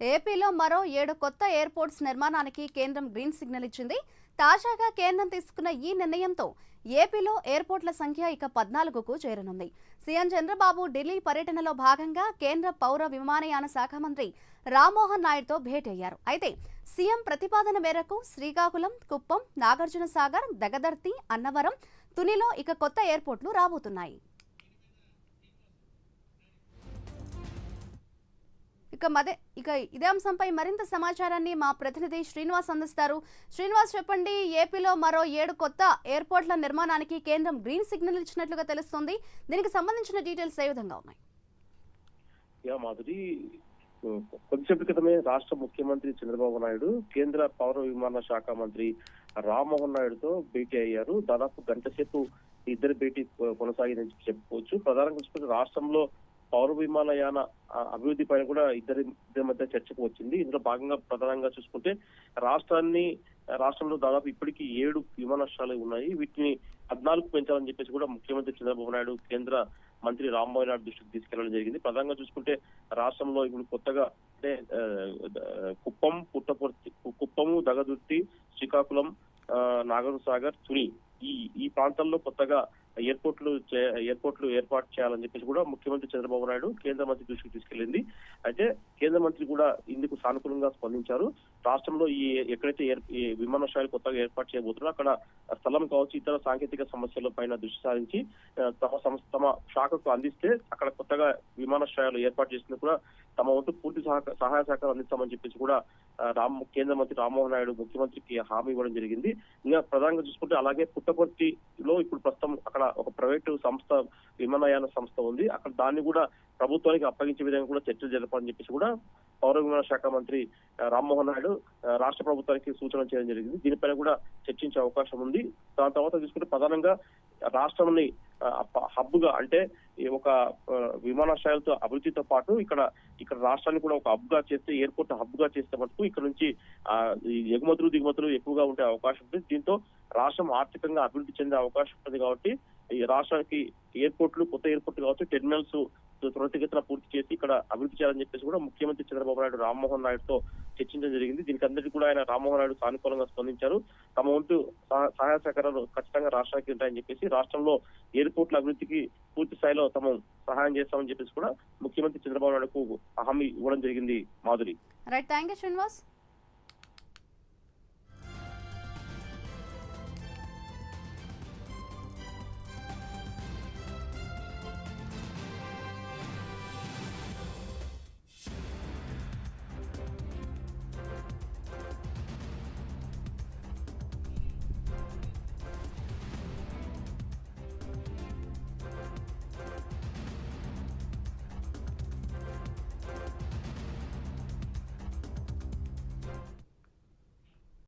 ఏపీలో మరో 7 కొత్త ఎయిర్పోర్ట్స్ నిర్మాణానికి కేంద్రం గ్రీన్ సిగ్నల్ ఇచ్చింది. తాజాగా కేంద్రం తీసుకున్న ఈ నిర్ణయంతో ఏపీలో ఎయిర్పోర్ట్ల సంఖ్య ఇక 14కు చేరనుంది. సీఎం చంద్రబాబు ఢిల్లీ పర్యటనలో భాగంగా కేంద్ర పౌర విమానయాన శాఖ మంత్రి రామ్మోహన్ నాయుడుతో భేటీ అయ్యారు. అయితే సీఎం ప్రతిపాదన మేరకు శ్రీకాకుళం, కుప్పం, నాగార్జునసాగర్, దగదర్తి, అన్నవరం, తునిలో ఇక కొత్త ఎయిర్పోర్ట్లు రాబోతున్నాయి. ఇక ఇదే అంశంపై మరింత సమాచారాన్ని మా ప్రతినిధి శ్రీనివాస్ అందిస్తారు. శ్రీనివాస్, చెప్పండి, ఏపీలో మరో 7 కొత్త ఎయిర్పోర్ట్ల నిర్మాణానికి కేంద్రం గ్రీన్ సిగ్నల్ ఇచ్చినట్లుగా తెలుస్తోంది. దీనికి సంబంధించిన డీటెయిల్స్ ఏ విధంగా ఉన్నాయి? మాధురి, కొద్దిసేపటి క్రితమే రాష్ట్ర ముఖ్యమంత్రి చంద్రబాబు నాయుడు కేంద్ర పౌర విమాన శాఖ మంత్రి రామ్మోహన్ నాయుడుతో భేటీ అయ్యారు. దాదాపు గంట సేపు ఇద్దరు భేటీ కొనసాగిందని చెప్పుకోవచ్చు. ప్రధానంగా చూసుకుంటే రాష్ట్రంలో పౌర విమానయాన అభివృద్ధి పైన కూడా ఇద్దరి మధ్య చర్చకు వచ్చింది. ఇందులో భాగంగా ప్రధానంగా చూసుకుంటే రాష్ట్రంలో దాదాపు ఇప్పటికీ 7 విమానాశ్రయాలు ఉన్నాయి. వీటిని 14కు పెంచాలని చెప్పేసి కూడా ముఖ్యమంత్రి చంద్రబాబు నాయుడు కేంద్ర మంత్రి రామ్మోహన్ నాయుడు దృష్టికి తీసుకెళ్లడం జరిగింది. ప్రధానంగా చూసుకుంటే రాష్ట్రంలో ఇప్పుడు కొత్తగా అంటే కుప్పము, దగదుర్తి, శ్రీకాకుళం, నాగార్జునసాగర్, తుని ఈ ప్రాంతాల్లో కొత్తగా ఎయిర్పోర్ట్లు ఏర్పాటు చేయాలని చెప్పేసి కూడా ముఖ్యమంత్రి చంద్రబాబు నాయుడు కేంద్ర మంత్రి దృష్టికి తీసుకెళ్లింది. అయితే కేంద్ర మంత్రి కూడా ఇందుకు సానుకూలంగా స్పందించారు. రాష్ట్రంలో ఎక్కడైతే విమానాశ్రయాలు కొత్తగా ఏర్పాటు చేయబోతున్నారో అక్కడ స్థలం కావచ్చు, ఇతర సాంకేతిక సమస్యల పైన దృష్టి సారించి తమ శాఖకు అందిస్తే అక్కడ కొత్తగా విమానాశ్రయాలు ఏర్పాటు చేసినందుకు కూడా తమ వంతు పూర్తి సహాయ సహకారం అందిస్తామని చెప్పేసి కూడా కేంద్ర మంత్రి రామ్మోహన్ నాయుడు ముఖ్యమంత్రికి హామీ ఇవ్వడం జరిగింది. ఇంకా ప్రధానంగా చూసుకుంటే అలాగే పుట్టపర్తిలో ఇప్పుడు ప్రస్తుతం అక్కడ ఒక ప్రైవేటు సంస్థ, విమానయాన సంస్థ ఉంది. అక్కడ దాన్ని కూడా ప్రభుత్వానికి అప్పగించే విధంగా కూడా చర్చలు జరపాలని చెప్పేసి కూడా పౌర విమాన శాఖ మంత్రి రామ్మోహన్ నాయుడు రాష్ట్ర ప్రభుత్వానికి సూచన చేయడం జరిగింది. దీనిపైన కూడా చర్చించే అవకాశం ఉంది. దాని తర్వాత చూసుకుంటే ప్రధానంగా రాష్ట్రాన్ని హబ్ గా, అంటే ఒక విమానాశ్రయాలతో అభివృద్ధితో పాటు ఇక్కడ రాష్ట్రాన్ని కూడా ఒక హబ్ గా చేస్తే, ఎయిర్పోర్ట్ హబ్ గా చేస్తే మటుకు ఇక్కడ నుంచి ఎగుమతులు దిగుమతులు ఎక్కువగా ఉండే అవకాశం ఉంది. దీంతో రాష్ట్రం ఆర్థికంగా అభివృద్ధి చెందే అవకాశం ఉంటుంది. కాబట్టి ఈ రాష్ట్రానికి కొత్త ఎయిర్పోర్ట్లు కావచ్చు, టెర్మినల్స్ త్వరితగతిన పూర్తి చేసి ఇక్కడ అభివృద్ధి చేయాలని చెప్పేసి కూడా ముఖ్యమంత్రి చంద్రబాబు నాయుడు రామ్మోహన్ నాయుడుతో చర్చించడం జరిగింది. దీనికి అందరికీ కూడా ఆయన రామ్మోహన్ నాయుడు సానుకూలంగా స్పందించారు. తమ వంతు సహాయ సహకారాలు ఖచ్చితంగా రాష్ట్రానికి ఉంటాయని చెప్పేసి, రాష్ట్రంలో ఎయిర్పోర్ట్ల అభివృద్ధికి పూర్తి స్థాయిలో తమ సహాయం చేస్తామని చెప్పేసి కూడా ముఖ్యమంత్రి చంద్రబాబు నాయుడుకు హామీ ఇవ్వడం జరిగింది. Madhuri, right, thank you Srinivas.